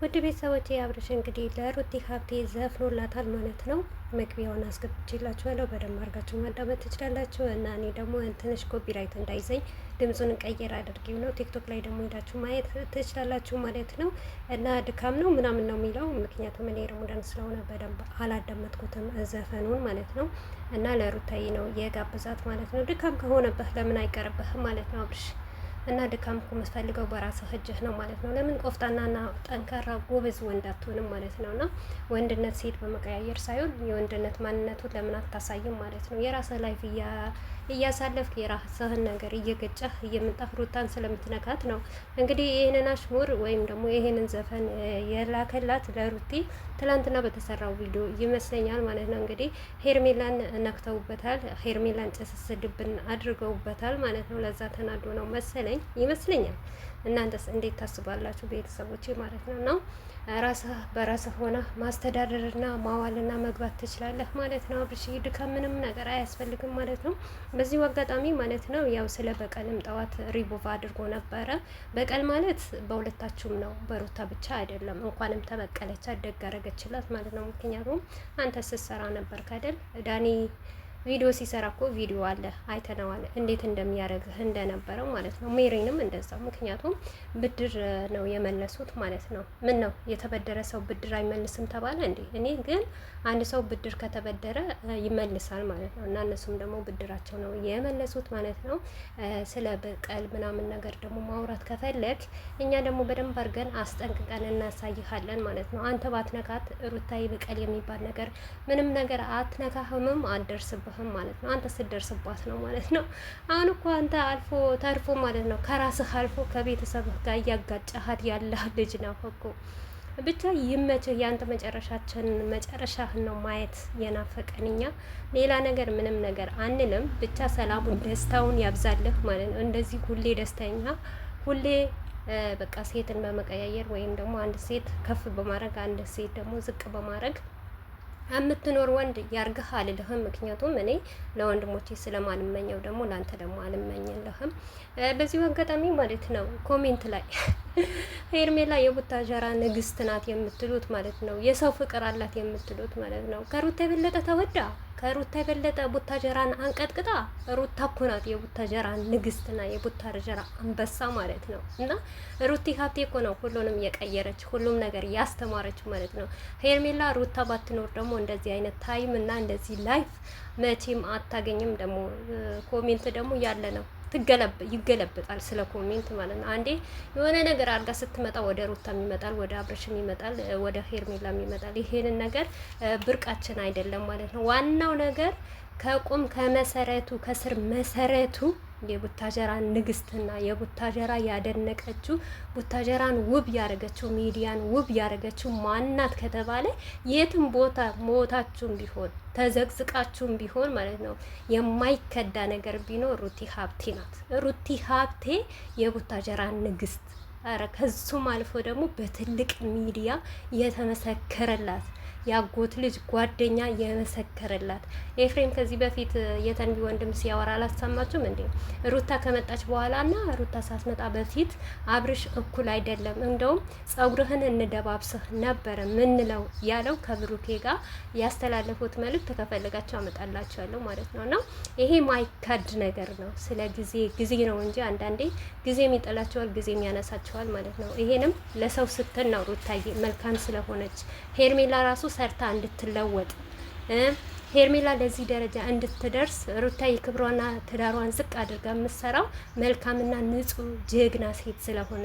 ውድ ቤተሰቦቼ አብርሽ እንግዲህ ለሩቲ ሀብቴ ዘፍኖላታል ማለት ነው። መግቢያውን አስገብቼላችኋለሁ በደንብ አድርጋችሁ ማዳመጥ ትችላላችሁ። እና እኔ ደግሞ ትንሽ ኮፒራይት እንዳይዘኝ ድምፁን ቀየር አድርጌው ነው። ቲክቶክ ላይ ደግሞ ሄዳችሁ ማየት ትችላላችሁ ማለት ነው። እና ድካም ነው ምናምን ነው የሚለው፣ ምክንያቱም እኔ ረሙዳን ስለሆነ በደንብ አላዳመጥኩትም ዘፈኑን ማለት ነው። እና ለሩታዬ ነው የጋብዛት ማለት ነው። ድካም ከሆነብህ ለምን አይቀርብህም ማለት ነው አብርሽ። እና ድካም እኮ የምትፈልገው በራስህ እጅህ ነው ማለት ነው። ለምን ቆፍጣናና ጠንካራ ጎበዝ ወንድ አትሆንም ማለት ነው። እና ወንድነት ሴት በመቀያየር ሳይሆን የወንድነት ማንነቱን ለምን አታሳይም ማለት ነው። የራስህ ላይፍ እያሳለፍክ የራስህን ነገር እየገጨህ እየመጣህ ሩታን ስለምትነካት ነው እንግዲህ ይህንን አሽሙር ወይም ደግሞ ይህንን ዘፈን የላከላት ለሩቲ ትላንትና በተሰራው ቪዲዮ ይመስለኛል ማለት ነው። እንግዲህ ሄርሜላን ነክተውበታል፣ ሄርሜላን ጭስስድብን አድርገውበታል ማለት ነው። ለዛ ተናዶ ነው መሰለኝ ይመስለኛል። እናንተስ እንዴት ታስባላችሁ ቤተሰቦቼ ማለት ነው? ራስህ በራስህ ሆነ ማስተዳደርና ማዋልና መግባት ትችላለህ ማለት ነው። አብርሽ ድካም ምንም ነገር አያስፈልግም ማለት ነው። በዚሁ አጋጣሚ ማለት ነው ያው ስለ በቀልም ጠዋት ሪቦቫ አድርጎ ነበረ። በቀል ማለት በሁለታችሁም ነው፣ በሩታ ብቻ አይደለም። እንኳንም ተበቀለች አደጋረገችላት ማለት ነው። ምክንያቱም አንተ ስትሰራ ነበር ካደል ዳኒ ቪዲዮ ሲሰራ እኮ ቪዲዮ አለ አይተነዋል፣ እንዴት እንደሚያደርግህ እንደነበረው ማለት ነው። ሜሪንም እንደዛው። ምክንያቱም ብድር ነው የመለሱት ማለት ነው። ምን ነው የተበደረ ሰው ብድር አይመልስም ተባለ እንዴ? እኔ ግን አንድ ሰው ብድር ከተበደረ ይመልሳል ማለት ነው። እና እነሱም ደግሞ ብድራቸው ነው የመለሱት ማለት ነው። ስለ በቀል ምናምን ነገር ደግሞ ማውራት ከፈለግ እኛ ደግሞ በደንብ አድርገን አስጠንቅቀን እናሳይሃለን ማለት ነው። አንተ ባትነካት ሩታዬ በቀል የሚባል ነገር ምንም ነገር አትነካህምም አትደርስብህም ማለት ነው። አንተ ስትደርስባት ነው ማለት ነው። አሁን እኮ አንተ አልፎ ተርፎ ማለት ነው ከራስህ አልፎ ከቤተሰብህ ጋር እያጋጨሃት ያለህ ልጅ ነው እኮ። ብቻ ይመችህ። ያንተ መጨረሻህን ነው ማየት የናፈቀን እኛ። ሌላ ነገር ምንም ነገር አንልም። ብቻ ሰላሙን ደስታውን ያብዛልህ ማለት ነው። እንደዚህ ሁሌ ደስተኛ ሁሌ በቃ ሴትን በመቀያየር ወይም ደግሞ አንድ ሴት ከፍ በማድረግ አንድ ሴት ደግሞ ዝቅ በማድረግ የምትኖር ወንድ ያርግህ አልልህም። ምክንያቱም እኔ ለወንድሞቼ ስለማልመኘው ደግሞ ለአንተ ደግሞ አልመኝልህም። በዚሁ አጋጣሚ ማለት ነው ኮሜንት ላይ ሄርሜላ የቡታጀራ ንግስት ናት የምትሉት ማለት ነው፣ የሰው ፍቅር አላት የምትሉት ማለት ነው። ከሩታ የበለጠ ተወዳ፣ ከሩታ የበለጠ ቡታጀራን አንቀጥቅጣ ሩታ እኮ ናት የቡታጀራ ንግስትና የቡታጀራ አንበሳ ማለት ነው። እና ሩቲ ሀብቴ እኮ ነው ሁሉንም የቀየረች ሁሉም ነገር ያስተማረች ማለት ነው። ሄርሜላ ሩታ ባትኖር ደግሞ እንደዚህ አይነት ታይም እና እንደዚህ ላይፍ መቼም አታገኝም። ደግሞ ኮሜንት ደግሞ ያለ ነው ይገለብጣል ስለ ኮሜንት ማለት ነው። አንዴ የሆነ ነገር አድርጋ ስትመጣ ወደ ሩታም ይመጣል፣ ወደ አብረሽም ይመጣል፣ ወደ ሄርሜላም ይመጣል። ይሄንን ነገር ብርቃችን አይደለም ማለት ነው። ዋናው ነገር ከቁም ከመሰረቱ ከስር መሰረቱ የቡታጀራ ንግስትና የቡታጀራ ያደነቀችው ቡታጀራን ውብ ያረገችው ሚዲያን ውብ ያረገችው ማናት ከተባለ የትም ቦታ ሞታችሁም ቢሆን ተዘግዝቃችሁም ቢሆን ማለት ነው የማይከዳ ነገር ቢኖር ሩቲ ሀብቴ ናት። ሩቲ ሀብቴ የቡታጀራ ንግስት። አረ ከሱም አልፎ ደግሞ በትልቅ ሚዲያ የተመሰከረላት ያጎት ልጅ ጓደኛ የመሰከረላት ኤፍሬም ከዚህ በፊት የተንቢ ወንድም ሲያወራ አላሰማችሁም እንዴ? ሩታ ከመጣች በኋላና ሩታ ሳትመጣ በፊት አብርሽ እኩል አይደለም፣ እንደውም ጸጉርህን እንደባብስህ ነበረ ምንለው ያለው ከብሩኬ ጋር ያስተላለፉት መልእክት ከፈለጋቸው አመጣላችኋለሁ ማለት ነውና ይሄ ማይካድ ነገር ነው። ስለ ጊዜ ነው እንጂ አንዳንዴ ጊዜም ይጠላቸዋል፣ ጊዜም ያነሳቸዋል ማለት ነው። ይሄንም ለሰው ስትል ነው ሩታዬ መልካም ስለሆነች ሄርሜላ ራሱ ሰርታ እንድትለወጥ ሄርሜላ ለዚህ ደረጃ እንድትደርስ ሩታዬ ክብሯና ትዳሯን ዝቅ አድርጋ የምትሰራው መልካምና ንጹህ ጀግና ሴት ስለሆነ